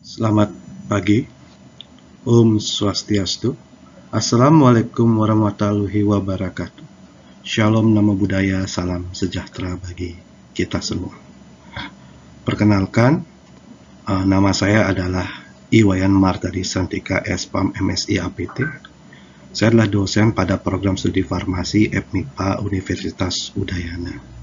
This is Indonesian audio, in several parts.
Selamat pagi, Om Swastiastu, Assalamualaikum warahmatullahi wabarakatuh. Shalom, namo buddhaya, salam sejahtera bagi kita semua. Perkenalkan, nama saya adalah Iwayan Martadi Santika, SPAM MSI APT. Saya adalah dosen pada program studi farmasi FMIPA Universitas Udayana.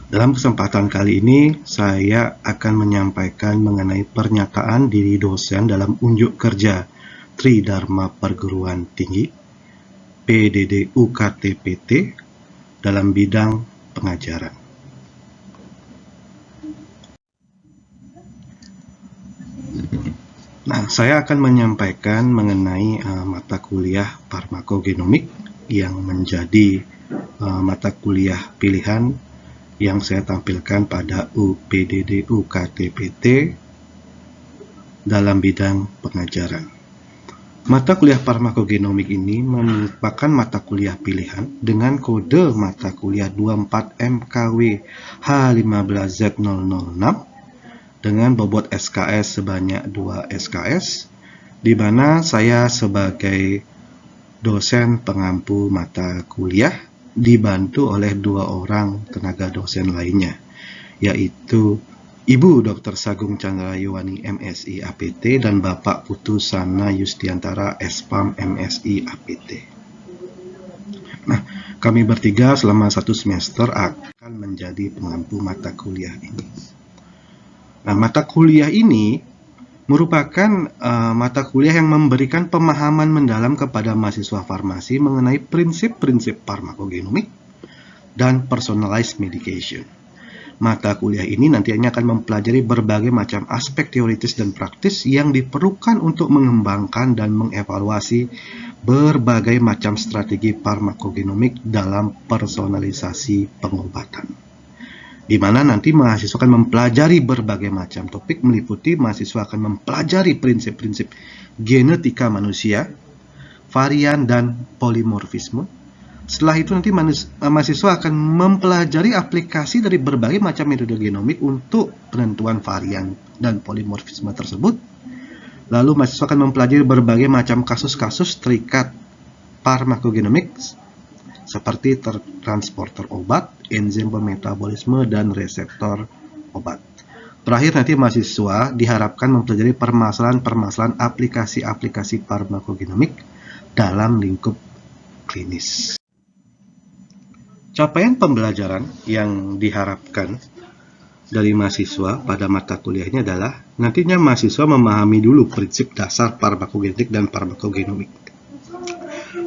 Dalam kesempatan kali ini, saya akan menyampaikan mengenai pernyataan diri dosen dalam unjuk kerja Tridharma Perguruan Tinggi PDD UKT-PT dalam bidang pengajaran. Nah, saya akan menyampaikan mengenai mata kuliah farmakogenomik yang menjadi mata kuliah pilihan yang saya tampilkan pada UPDD UKT-PT dalam bidang pengajaran. Mata kuliah farmakogenomik ini merupakan mata kuliah pilihan dengan kode mata kuliah 24 MKW H15Z006 dengan bobot SKS sebanyak 2 SKS, di mana saya sebagai dosen pengampu mata kuliah dibantu oleh 2 orang tenaga dosen lainnya, yaitu Ibu Dr. Sagung Chandrayuwani MSI APT dan Bapak Putu Sana Yustiantara SPAM MSI APT. Nah, kami bertiga selama 1 semester akan menjadi pengampu mata kuliah ini. Nah, mata kuliah ini merupakan mata kuliah yang memberikan pemahaman mendalam kepada mahasiswa farmasi mengenai prinsip-prinsip farmakogenomik dan personalized medication. Mata kuliah ini nantinya akan mempelajari berbagai macam aspek teoritis dan praktis yang diperlukan untuk mengembangkan dan mengevaluasi berbagai macam strategi farmakogenomik dalam personalisasi pengobatan, di mana nanti mahasiswa akan mempelajari berbagai macam topik, meliputi mahasiswa akan mempelajari prinsip-prinsip genetika manusia, varian dan polimorfisme. Setelah itu nanti mahasiswa akan mempelajari aplikasi dari berbagai macam metode genomik untuk penentuan varian dan polimorfisme tersebut. Lalu mahasiswa akan mempelajari berbagai macam kasus-kasus terikat farmakogenomik seperti transporter obat, enzim pemetabolisme, dan reseptor obat. Terakhir nanti mahasiswa diharapkan mempelajari permasalahan-permasalahan aplikasi-aplikasi farmakogenomik dalam lingkup klinis. Capaian pembelajaran yang diharapkan dari mahasiswa pada mata kuliahnya adalah nantinya mahasiswa memahami dulu prinsip dasar farmakogenetik dan farmakogenomik.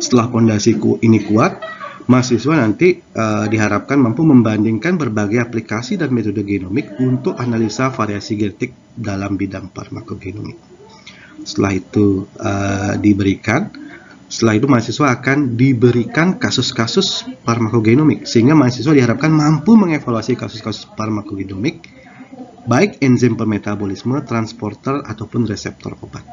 Setelah fondasi ini kuat, mahasiswa nanti diharapkan mampu membandingkan berbagai aplikasi dan metode genomik untuk analisa variasi genetik dalam bidang farmakogenomik. Setelah itu mahasiswa akan diberikan kasus-kasus farmakogenomik, sehingga mahasiswa diharapkan mampu mengevaluasi kasus-kasus farmakogenomik, baik enzim pemetabolisme, transporter, ataupun reseptor obat.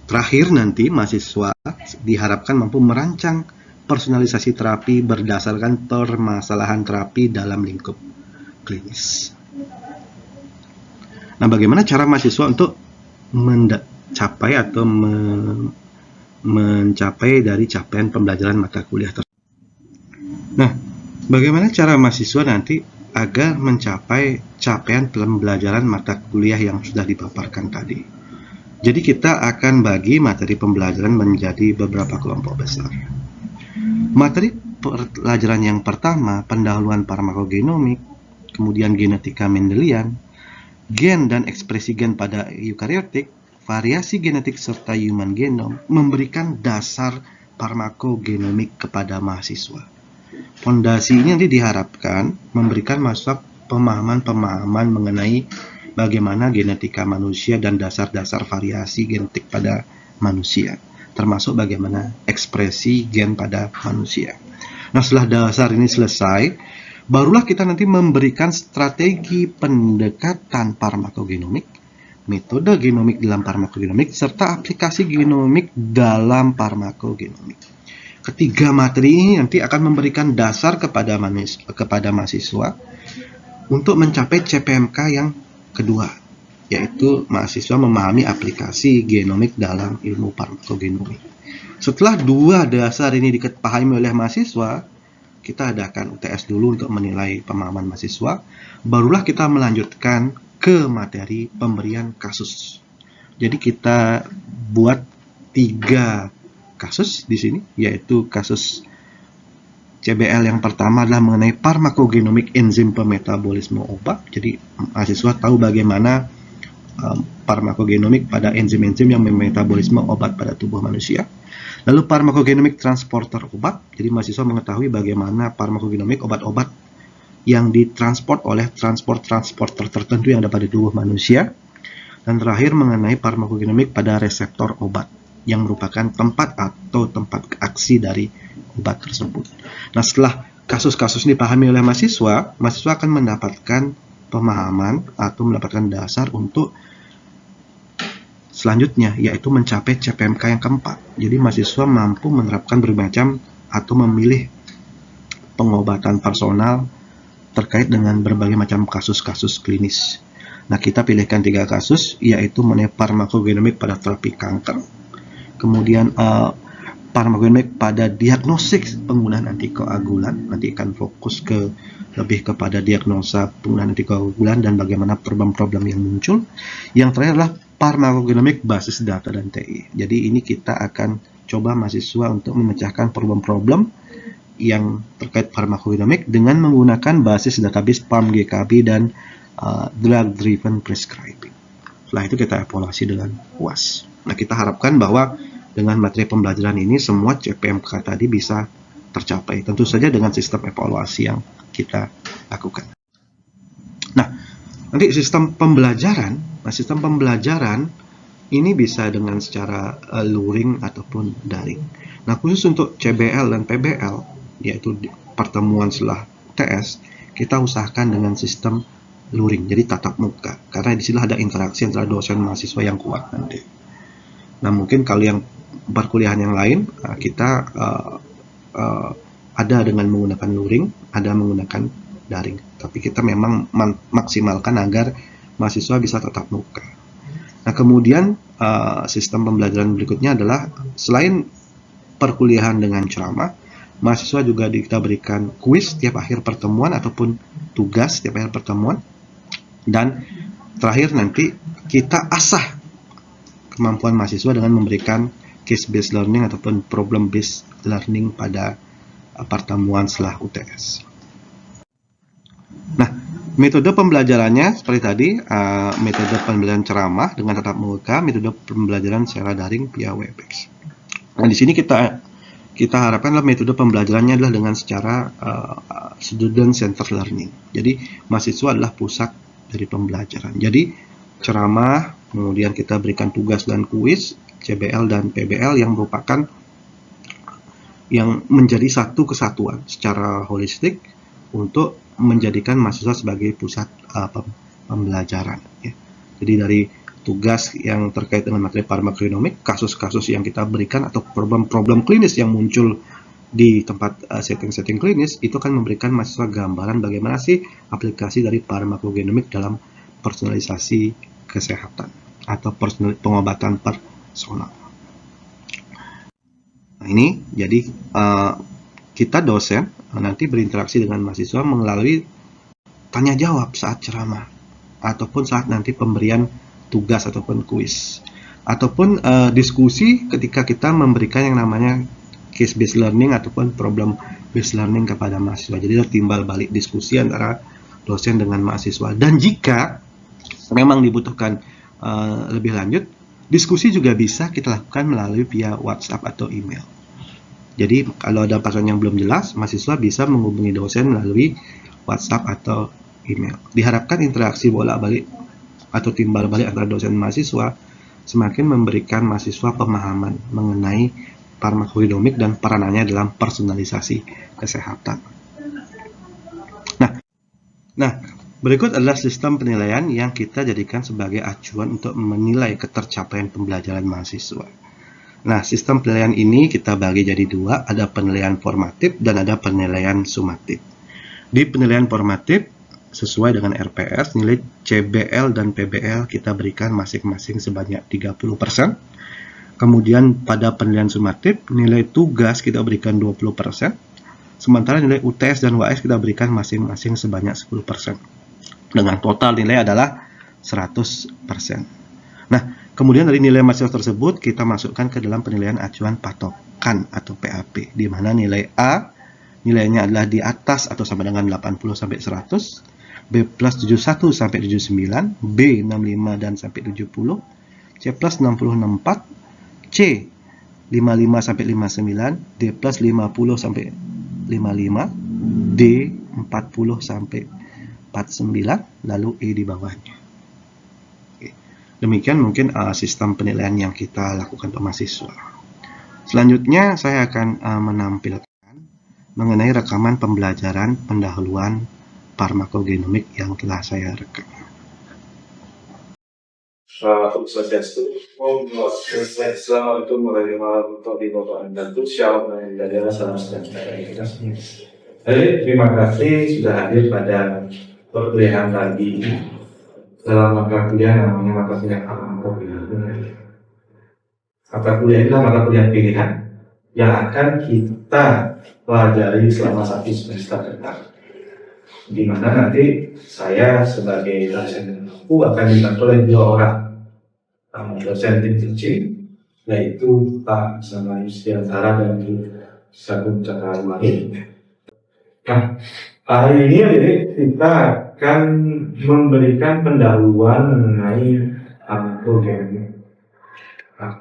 Terakhir nanti mahasiswa diharapkan mampu merancang personalisasi terapi berdasarkan permasalahan terapi dalam lingkup klinis. Nah, bagaimana cara mahasiswa untuk mencapai atau mencapai dari capaian pembelajaran mata kuliah tersebut? Nah, bagaimana cara mahasiswa nanti agar mencapai capaian pembelajaran mata kuliah yang sudah dipaparkan tadi? Jadi kita akan bagi materi pembelajaran menjadi beberapa kelompok besar. Materi pelajaran yang pertama, pendahuluan farmakogenomik, kemudian genetika Mendelian, gen dan ekspresi gen pada eukariotik, variasi genetik serta human genome, memberikan dasar farmakogenomik kepada mahasiswa. Fondasi ini nanti diharapkan memberikan mahasiswa pemahaman mengenai bagaimana genetika manusia dan dasar-dasar variasi genetik pada manusia, termasuk bagaimana ekspresi gen pada manusia. Nah, setelah dasar ini selesai, barulah kita nanti memberikan strategi pendekatan farmakogenomik, metode genomik dalam farmakogenomik, serta aplikasi genomik dalam farmakogenomik. Ketiga materi ini nanti akan memberikan dasar kepada mahasiswa untuk mencapai CPMK yang kedua. yaitu mahasiswa memahami aplikasi genomik dalam ilmu farmakogenomik. Setelah dua dasar ini dipahami oleh mahasiswa, kita adakan UTS dulu untuk menilai pemahaman mahasiswa, barulah kita melanjutkan ke materi pemberian kasus. Jadi kita buat 3 kasus di sini, yaitu kasus CBL yang pertama adalah mengenai farmakogenomik enzim pemetabolisme obat. Jadi mahasiswa tahu bagaimana farmakogenomik pada enzim-enzim yang memetabolisme obat pada tubuh manusia. Lalu farmakogenomik transporter obat, jadi mahasiswa mengetahui bagaimana farmakogenomik obat-obat yang ditransport oleh transporter tertentu yang ada pada tubuh manusia. Dan terakhir mengenai farmakogenomik pada reseptor obat, yang merupakan tempat atau tempat aksi dari obat tersebut. Nah, setelah kasus-kasus ini dipahami oleh mahasiswa akan mendapatkan pemahaman atau mendapatkan dasar untuk selanjutnya, yaitu mencapai CPMK yang keempat. Jadi mahasiswa mampu menerapkan bermacam atau memilih pengobatan personal terkait dengan berbagai macam kasus-kasus klinis. Nah, kita pilihkan 3 kasus, yaitu mengenai farmakogenomik pada terapi kanker, kemudian farmakogenomik pada diagnosis penggunaan antikoagulan, nanti akan fokus lebih kepada diagnosa penggunaan antikoagulan dan bagaimana problem-problem yang muncul. Yang terakhir adalah farmakogenomik basis data dan TI. Jadi ini kita akan coba mahasiswa untuk memecahkan problem-problem yang terkait farmakogenomik dengan menggunakan basis database PharmGKB dan drug driven prescribing. Setelah itu kita evaluasi dengan UAS. Nah, kita harapkan bahwa dengan materi pembelajaran ini semua CPMK tadi bisa tercapai, tentu saja dengan sistem evaluasi yang kita lakukan. Nah, nanti sistem pembelajaran ini bisa dengan secara luring ataupun daring. Nah, khusus untuk CBL dan PBL, yaitu pertemuan setelah TS, kita usahakan dengan sistem luring, jadi tatap muka, karena di sini ada interaksi antara dosen mahasiswa yang kuat nanti. Nah, mungkin kalau yang perkuliahan yang lain, kita ada dengan menggunakan luring, ada menggunakan daring. Tapi kita memang maksimalkan agar mahasiswa bisa tatap muka. Nah, kemudian sistem pembelajaran berikutnya adalah selain perkuliahan dengan ceramah, mahasiswa juga kita berikan kuis setiap akhir pertemuan ataupun tugas setiap akhir pertemuan. Dan terakhir nanti kita asah kemampuan mahasiswa dengan memberikan case-based learning ataupun problem-based learning pada pertemuan setelah UTS. Nah, metode pembelajarannya seperti tadi, metode pembelajaran ceramah dengan tatap muka, metode pembelajaran secara daring via Webex. Nah, di sini kita harapkan metode pembelajarannya adalah dengan secara student-centered learning. Jadi, mahasiswa adalah pusat dari pembelajaran. Jadi, ceramah, kemudian kita berikan tugas dan kuis, CBL dan PBL yang merupakan yang menjadi satu kesatuan secara holistik untuk menjadikan mahasiswa sebagai pusat pembelajaran. Ya. Jadi dari tugas yang terkait dengan materi farmakogenomik, kasus-kasus yang kita berikan atau problem-problem klinis yang muncul di tempat setting-setting klinis, itu akan memberikan mahasiswa gambaran bagaimana sih aplikasi dari farmakogenomik dalam personalisasi kesehatan atau pengobatan personal. Nah, ini jadi kita dosen nanti berinteraksi dengan mahasiswa melalui tanya jawab saat ceramah ataupun saat nanti pemberian tugas ataupun kuis ataupun diskusi ketika kita memberikan yang namanya case-based learning ataupun problem-based learning kepada mahasiswa. Jadi timbal balik diskusi antara dosen dengan mahasiswa. Dan jika memang dibutuhkan lebih lanjut, diskusi juga bisa kita lakukan melalui via WhatsApp atau email. Jadi kalau ada persoalan yang belum jelas, mahasiswa bisa menghubungi dosen melalui WhatsApp atau email. Diharapkan interaksi bolak-balik atau timbal balik antara dosen dan mahasiswa semakin memberikan mahasiswa pemahaman mengenai farmakogenomik dan peranannya dalam personalisasi kesehatan. Nah, berikut adalah sistem penilaian yang kita jadikan sebagai acuan untuk menilai ketercapaian pembelajaran mahasiswa. Nah, sistem penilaian ini kita bagi jadi 2, ada penilaian formatif dan ada penilaian sumatif. Di penilaian formatif, sesuai dengan RPS, nilai CBL dan PBL kita berikan masing-masing sebanyak 30%. Kemudian pada penilaian sumatif, nilai tugas kita berikan 20%. Sementara nilai UTS dan UAS kita berikan masing-masing sebanyak 10%. Dengan total nilai adalah 100%. Nah, kemudian dari nilai mahasiswa tersebut kita masukkan ke dalam penilaian acuan patokan atau PAP, di mana nilai A nilainya adalah di atas atau sama dengan 80 sampai 100, B plus 71 sampai 79, B 65 dan sampai 70, C plus 60 64, C 55 sampai 59, D plus 50 sampai 55, D 40 sampai 49, lalu E di bawahnya. Oke. Demikian mungkin sistem penilaian yang kita lakukan untuk mahasiswa. Selanjutnya saya akan menampilkan mengenai rekaman pembelajaran pendahuluan farmakogenomik yang telah saya rekam. Assalamualaikum warahmatullahi wabarakatuh. Shalom dan salam sejahtera kita semua. Terima kasih sudah hadir pada perkuliahan pagi ini. Dalam mata kuliah namanya mata kuliah farmakogenomik. Mata kuliah itu mata kuliah pilihan yang akan kita pelajari selama 1 semester ke depan. Di mana nanti saya sebagai dosen akan dibantu oleh 2 orang. Dosen tim kecil, yaitu Pak sama Yustiantara dan Sagung Cakarmani. Nah, hari ini kita akan memberikan pendahuluan mengenai farmakogenomik.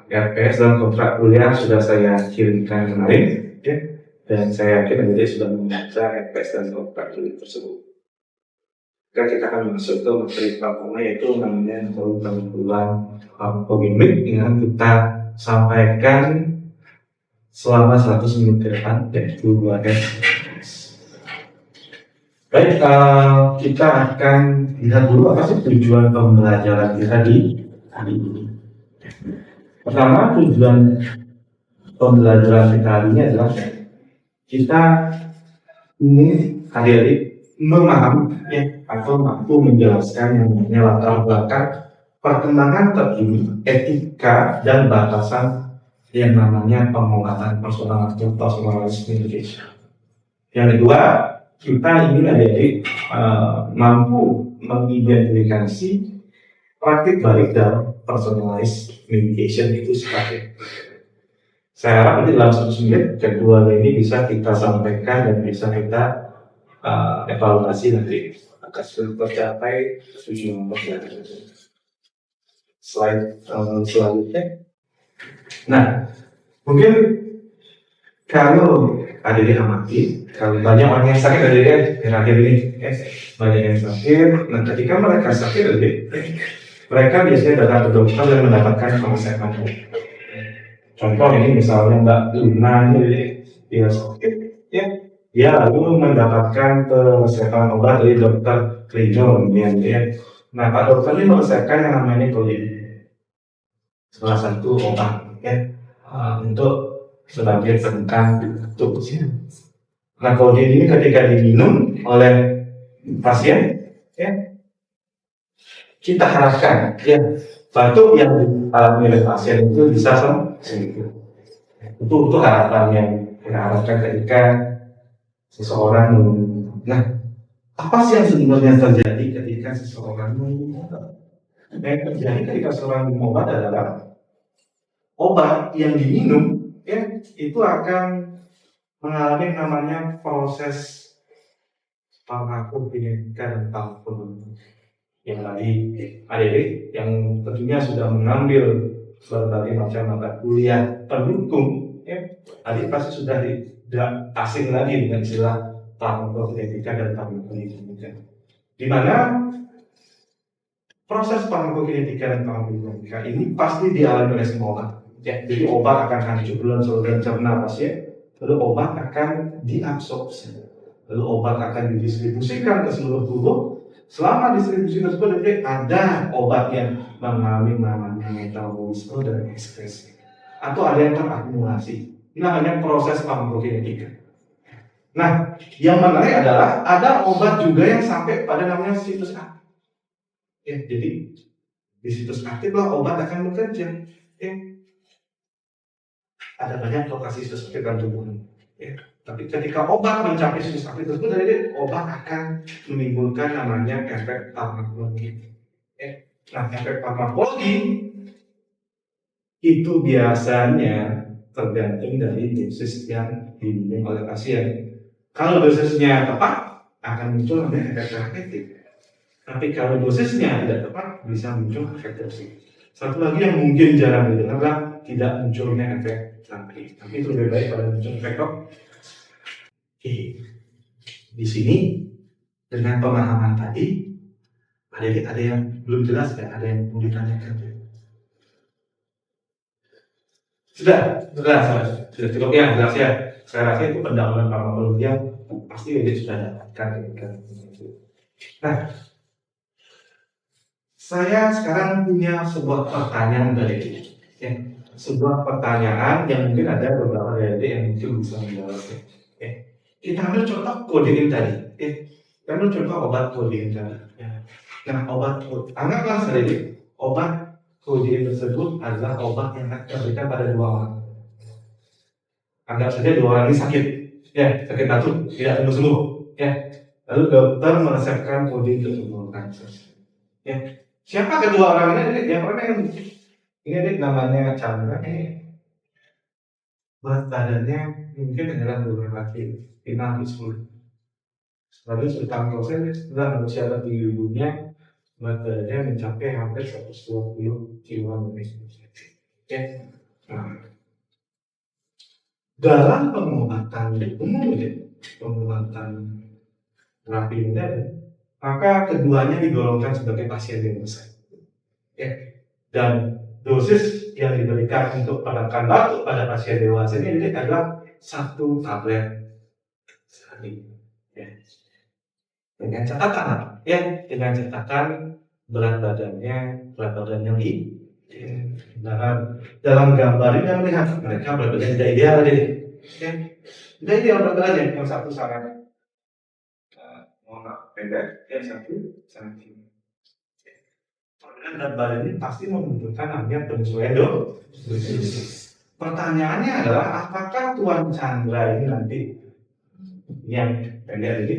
RPS dalam kontrak kuliah sudah saya kirimkan kemarin, ya, dan saya yakin adik sudah membaca RPS dan kontrak kuliah tersebut. Kita akan masuk ke materi pertama, yaitu namanya pendahuluan farmakogenomik yang kita sampaikan selama 100 menit ke depan, yaitu 2 SKS. Baik, kita akan lihat dulu apa sih tujuan pembelajaran kita di hari ini. Pertama, tujuan pembelajaran kita hari ini adalah kita ini adik-adik memahami atau mampu menjelaskan yang namanya latar belakang perkembangan terkini etika dan batasan yang namanya pengobatan personal atau personalized medication. Yang kedua, kita ingin adik-adik mampu mengidentifikasi praktik baik dalam personalized medication itu seperti. Saya harap dalam 1 menit kedua ini bisa kita sampaikan dan bisa kita evaluasi nanti akan tercapai tujuan pembelajaran. Slide selanjutnya. Nah, mungkin kalau ada di amati, kalau banyak orang yang sakit ada akhir-akhir ini, banyak yang sakit. Nah, ketika mereka sakit mereka biasanya datang ke dokter dan mendapatkan pengobatan. Contoh ini misalnya Mbak Luna dia sakit, ya. Dia lalu mendapatkan resepan obat dari dokter Klijon, ya. Nah, Pak dokter ini meresepkan yang namanya Codeine, salah satu obat, ya, untuk sebagai penentang tubuh. Nah, Codeine ini ketika diminum oleh pasien, ya, kita harapkan, ya, batuk yang dialami oleh pasien itu bisa sembuh. Itu harapan yang kita harapkan ketika seseorang minum. Nah, apa sih yang sebenarnya terjadi ketika seseorang minum obat? Yang terjadi ketika seseorang minum obat adalah obat yang diminum, ya, itu akan mengalami namanya proses farmakokinetika dan farmakogenomik. Yang tadi adik-adik yang tentunya sudah mengambil berbagai macam mata kuliah pendukung, ya, adik pasti sudah tidak asing lagi dengan istilah farmakokinetika dan farmakogenomika, di mana proses farmakokinetika dan farmakogenomika ini pasti dialami oleh semua obat. Ya, jadi obat akan hancur dalam saluran cerna pasien, lalu obat akan diabsorpsi, lalu obat akan didistribusikan ke seluruh tubuh. Selama distribusi tersebut ada obat yang mengalami namanya metabolisme dan ekskresi, atau ada yang terakumulasi. Ini namanya proses farmakokinetika. Nah, yang menarik adalah ada obat juga yang sampai pada namanya situs aktif. Ya, jadi di situs aktif lah obat akan bekerja. Ya, ada banyak lokasi situs aktif dalam tubuh. Ya, tapi ketika obat mencapai situs aktif tersebut, jadi obat akan menimbulkan namanya efek farmakologi. Nah, efek farmakologi itu biasanya tergantung dari dosis yang diminum oleh pasien. Kalau dosisnya tepat, akan muncul namanya efek terapeutik. Tapi kalau dosisnya tidak tepat, bisa muncul efek toksik. Satu lagi yang mungkin jarang didengar adalah tidak munculnya efek terapi. Tapi itu lebih baik pada muncul efek Oke. Di sini dengan pemahaman tadi, ada yang belum jelas ya, ada yang mau ditanyakan. Sudah cukup ya, jelas ya. Saya rasa itu pendalaman farmakologi yang pasti sudah dapatkan. Nah, saya sekarang punya sebuah pertanyaan dari ya, sebuah pertanyaan yang mungkin ada beberapa dari yang mungkin bisa menjawabnya. Ya. Kita ambil contoh kodein tadi. Ya. Kita ambil contoh obat kodein tadi. Ya. Nah, anggaplah dari obat kodein tersebut adalah obat yang akan diberikan pada dua orang. Anggap saja dua orang ini sakit, ya sakit batuk, tidak sembuh-sembuh, ya. Lalu dokter meresepkan kodein untuk sembuh kanker. Ya. Siapa kedua orang ini? Yang pertama ini namanya Chandra. Ini berat badannya mungkin adalah laki, 50. Lalu setelah proses setelah manusia tertinggi dunia, berat badannya mencapai hampir 120 kg lebih. Ya. Nah, dalam pengobatan umum, pengobatan terapi modern, maka keduanya digolongkan sebagai pasien dewasa. Ya. Dan dosis yang diberikan untuk penekan batuk pada pasien dewasa ini adalah 1 tablet sehari. Ya. Dengan catatan, dengan catatan berat badannya tinggi. Dalam gambar ini yang melihat mereka berat badan tidak ideal jadi. Tidak ideal berat badannya, yang satu sangat pendek, yang satu sangat tinggi. Berat badan ini pasti membutuhkan namanya penyesuaian dosis. Pertanyaannya adalah apakah Tuan Chandra ini nanti yang pendek ini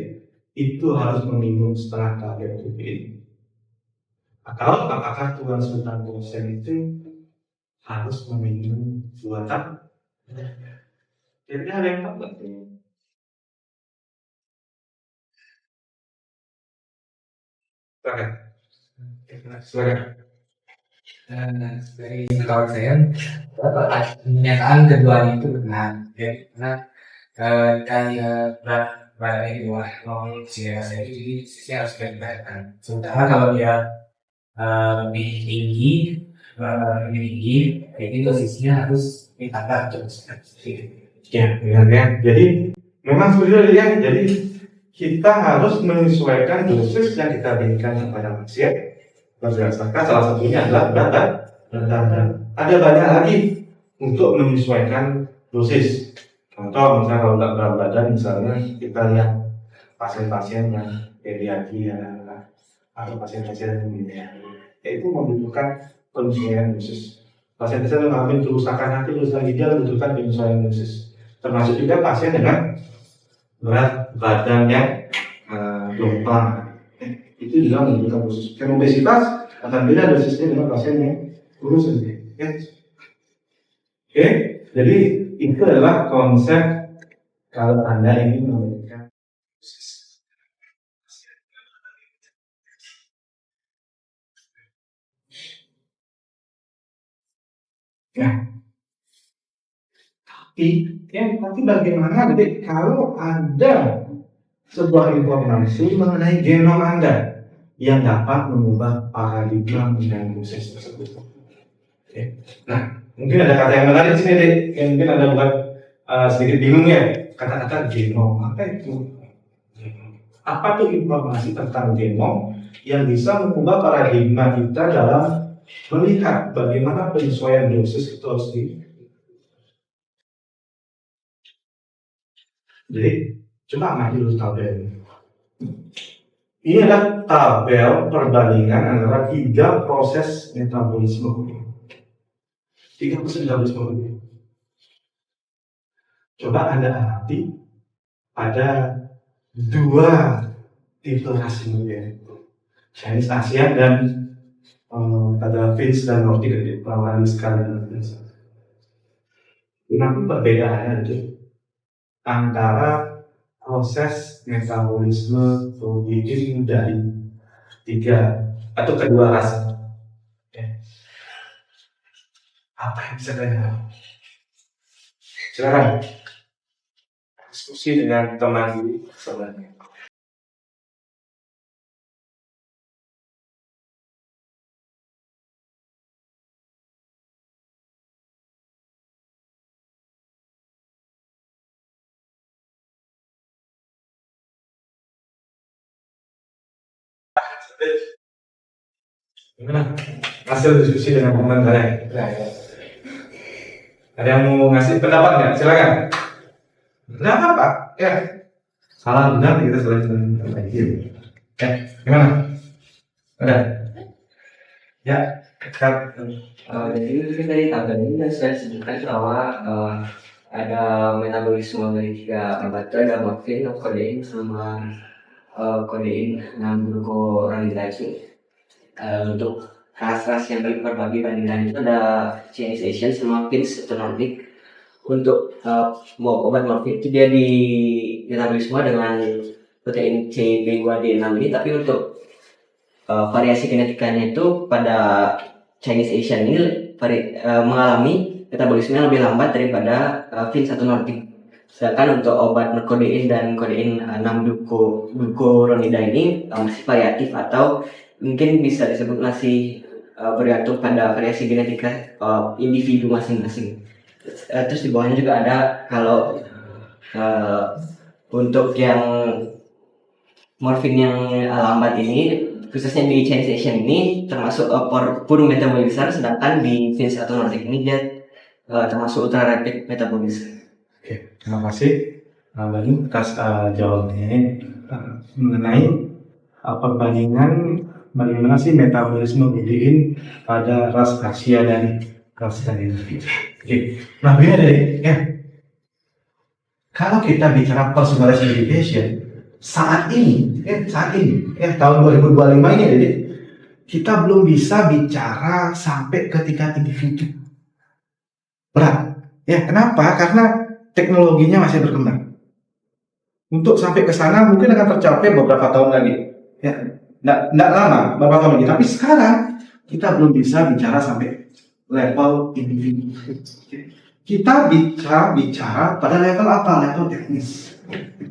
itu harus meminum setengah tablet kodein, atau apakah Tuan Sultan Bosen itu harus meminum 2 tablet? Jadi ada yang tahu nggak? Silakan. Dari kawan saya, pernyataan keduanya itu benar, ya, karena kayak berat ini dua usia saya jadi saya harus berbeda. Sementara kalau dia lebih tinggi, jadi dosisnya harus ditambah terus. Ya, jadi memang sudah ya. Jadi kita harus menyesuaikan dosis yang kita berikan kepada pasien berdasarkan salah satunya adalah berat badan. Ada banyak lagi untuk menyesuaikan dosis. Contoh misalnya kalau nggak berat badan, misalnya kita lihat pasien-pasien yang pediatri atau pasien-pasien yang itu membutuhkan penyesuaian dosis. Pasien-pasien yang mengalami kerusakan hati, kerusakan ginjal membutuhkan penyesuaian dosis. Termasuk juga pasien dengan berat badan yang jomplang. Itu juga membutuhkan dosis. Karena obesitas akan beda dosisnya dengan pasien yang kurus. Oke, jadi itu adalah konsep kalau Anda ingin memberikan dosis. Ya. Tapi bagaimana jadi kalau ada sebuah informasi mengenai genom Anda yang dapat mengubah paradigma mengenai dosis tersebut? Nah, mungkin ada kata yang menarik di sini, deh. Mungkin ada buat sedikit bingung ya, kata-kata genom. Apa itu? Apa tuh informasi tentang genom yang bisa mengubah paradigma kita dalam melihat bagaimana penyesuaian dosis itu harus Jadi Coba amati dulu tabel. Ini adalah tabel perbandingan antara 3 proses metabolisme. 3 proses metabolisme. Coba Anda amati ada 2 tipe racing, Chinese Asian dan pada Finns dan Nordic lawan sekali. Namun perbedaannya itu antara proses metabolisme protein dari 3 atau kedua ras. Apa yang bisa kalian? Silakan diskusi dengan teman ini sebenarnya. Gimana hasil diskusi dengan teman kalian? Ada yang mau ngasih pendapat nggak? Silakan. Nggak apa-apa. Ya. Salah benar kita selalu perbaiki. Gimana? Udah. Ya. Jadi mungkin dari tabel ini saya sebutkan bahwa ada metabolisme dari 3 obat itu, ada morfin, kodein, sama kodein 6-glucuronidase. Untuk ras-ras yang berbagi bandingan itu ada Chinese Asian sama Finns atau Nordic. Untuk obat morfin itu dia di metabolisme dengan protein CB2D6 ini, tapi untuk variasi genetikanya itu pada Chinese Asian ini mengalami metabolisme lebih lambat daripada Finns atau Nordic. Sedangkan untuk obat kodein dan kodein 6-glucuronida ini masih variatif atau mungkin bisa disebut masih bergantung pada variasi genetika individu masing-masing. Terus di bawahnya juga ada kalau untuk yang morfin yang lambat ini, khususnya di Chinese Asian ini termasuk pure metabolism, sedangkan di Finns atau Nordic ini dia termasuk ultra rapid metabolism. Oke, terima kasih Banu atas jawabannya mengenai perbandingan bagaimana sih metabolisme protein pada ras Asia dan ras Skandinavia. Oke, nah begini deh, ya. Kalau kita bicara personalized education saat ini, tahun 2025 ini, jadi kita belum bisa bicara sampai ke tingkat individu. Berat, ya. Kenapa? Karena teknologinya masih berkembang. Untuk sampai ke sana mungkin akan tercapai beberapa tahun lagi, ya. Nggak lama, beberapa tahun lagi. Tapi sekarang kita belum bisa bicara sampai level individu. Kita bicara pada level apa? Level teknis.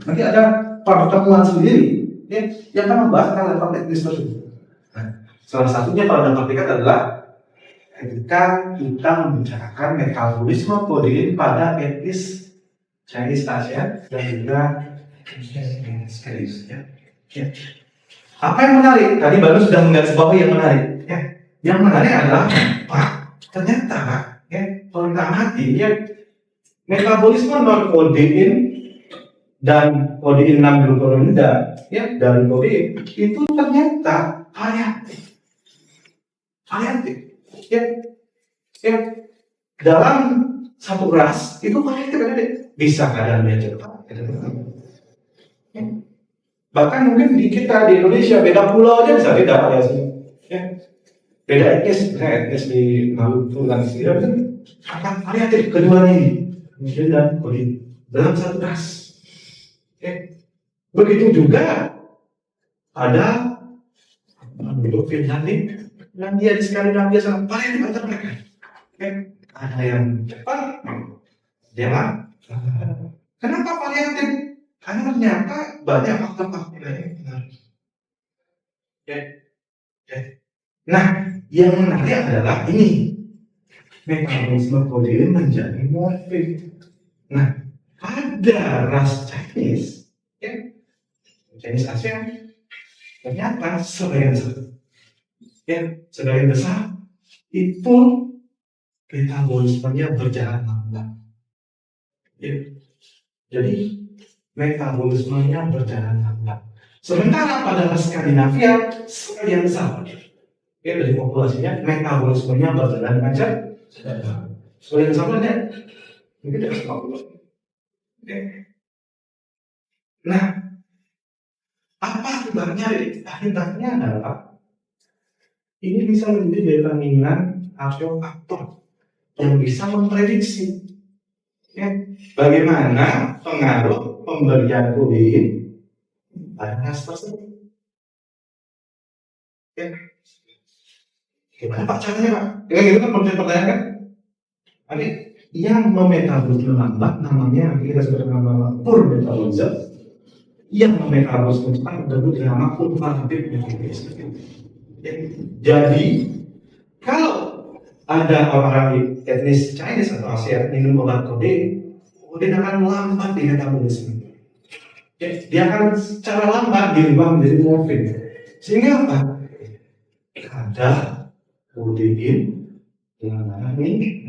Nanti ada pertemuan sendiri yang akan membahas tentang level teknis tersebut. Salah satunya pada pertemuan adalah ketika kita membicarakan metabolisme protein pada etnis Chinese Asian dan juga Chinese. Apa yang menarik? Tadi Banu sudah menggarisbawahi yang menarik. Yang menarik adalah ternyata kalau kita amati metabolisme non-kodein dan kodein 6-glucuronida dari kodein itu ternyata variatif. Dalam satu ras itu variatif bisa kadang dia cepat, bahkan mungkin di kita di Indonesia beda pulau aja bisa beda variasi, beda etnis di Maluku dan Singapura kan akan variatif keduanya ini dan kodein dalam satu ras. Begitu juga ada Finlandia di Skandinavia sangat variatif antara mereka. Ada yang cepat, dia lambat. Kenapa variatif? Karena ternyata banyak faktor-faktor yang menarik. Nah, yang menarik adalah ini metabolisme protein menjadi morfin. Nah, pada ras Chinese Asia ternyata sebagian besar itu metabolismenya berjalan lambat. Jadi metabolismenya berjalan lambat. Sementara pada Skandinavia sekalian sama. Ya, dari populasinya metabolismenya berjalan lancar. Sekalian sama ya. Mungkin tidak sama. Nah, apa akibatnya? Akibatnya adalah ini bisa menjadi determinan atau faktor yang bisa memprediksi bagaimana pengaruh pemberian protein pada ras tersebut. Gimana Pak caranya Pak? Ya gitu kan pertanyaan kan? Ini yang memetabolisme lambat namanya kita sebut nama poor metabolism. Yang memetabolisme cepat disebut nama ultra-rapid metabolism. Jadi kalau ada orang etnis Chinese atau Asia minum obat kodein akan lambat di metabolisme. Dia akan secara lambat dirubah menjadi morfin. Sehingga apa? Ada kodein yang ini.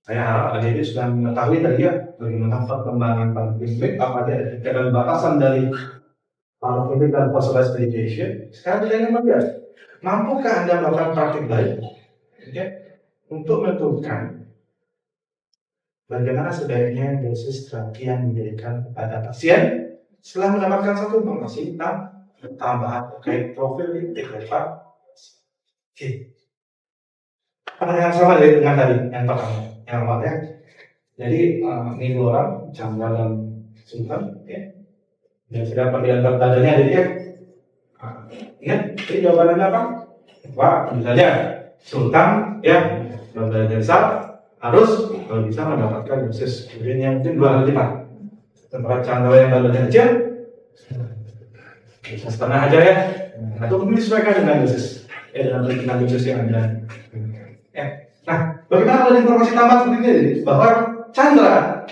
Saya harap adik sudah mengetahui tadi ya bagaimana perkembangan paradigmatik, apa ada batasan dari paradigmatik dan post education. Sekarang kita ingin melihat, mampukah Anda melakukan praktik baik untuk menentukan bagaimana sebaiknya dosis terapi yang diberikan kepada pasien setelah mendapatkan satu informasi tentang tambahan terkait profil integrasi. Pertanyaan sama dari dengan tadi yang pertama, yang awalnya. Jadi ini dua orang Chandra dan Sultan, ya. Dan sudah perlihatkan dadanya, jadi ya. Ingat, jadi jawabannya apa? Wah, misalnya Sultan, ya, dari desa harus kalau bisa mendapatkan dosis urin yang mungkin 2 kali lipat. Tempat Chandra yang dadanya kecil, bisa setengah aja ya. Atau mungkin disesuaikan dengan dosis, dengan dosis yang ada. Nah, bagaimana kalau informasi tambahan seperti ini bahwa Chandra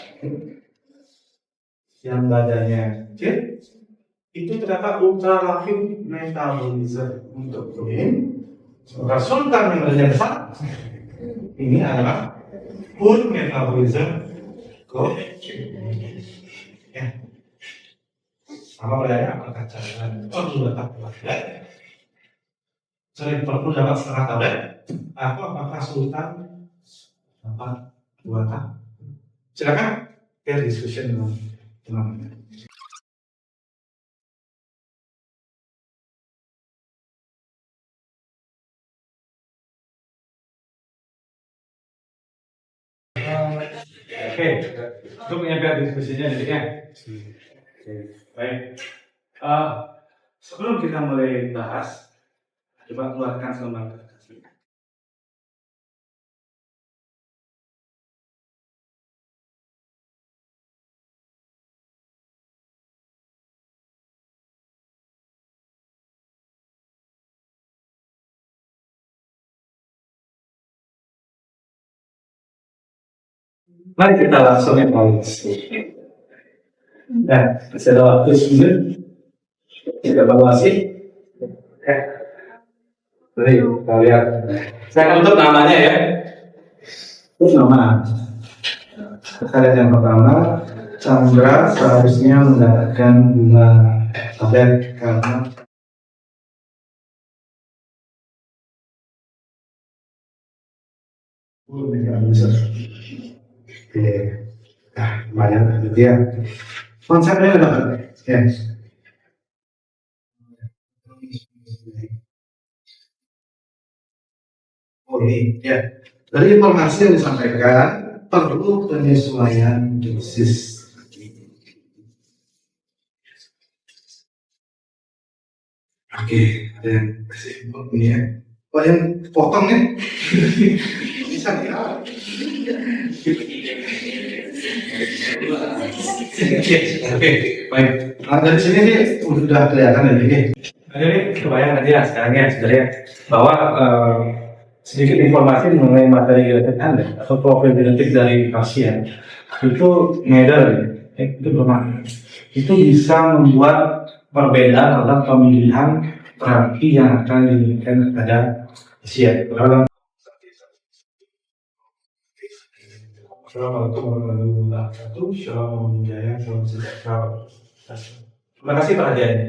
yang badannya kecil itu terdapat ultra rapid metabolism untuk protein, sementara Sultan yang badannya besar ini adalah poor metabolism ya. Sama pertanyaannya apakah Chandra perlu dapat tablet? Perlu dapat setengah tablet? Atau apakah Sultan dapat 2 tablet? Silakan ya discussion dengan teman-teman. Oke, untuk menyampaikan diskusinya jadi ya. Baik. Sebelum kita mulai bahas, coba keluarkan selembar kertas. Mari kita langsung evaluasi. Nah, masih ada waktu sebelum kita evaluasi. Jadi, kita lihat. Saya akan tutup namanya ya. Terus nama. Kita lihat yang pertama, Chandra seharusnya mendapatkan 2 tablet karena nah, banyak itu dia. Konsepnya udah ya. Oh ini ya. Dari informasi yang disampaikan perlu penyesuaian dosis. Oke, ada yang kasih ini ya. Oh yang potong ya? Bisa ya? Oke, baik. Nah, dari sini nih udah kelihatan ya, jadi kebayang nanti ya sekarang ya sebenarnya bahwa sedikit informasi mengenai materi genetik Anda atau profil genetik dari pasien itu itu bermakna. Itu bisa membuat perbedaan dalam pemilihan terapi yang akan diberikan kepada pasien. Assalamualaikum warahmatullahi wabarakatuh. Shalom Jaya, salam sejahtera. Terima kasih perhatiannya.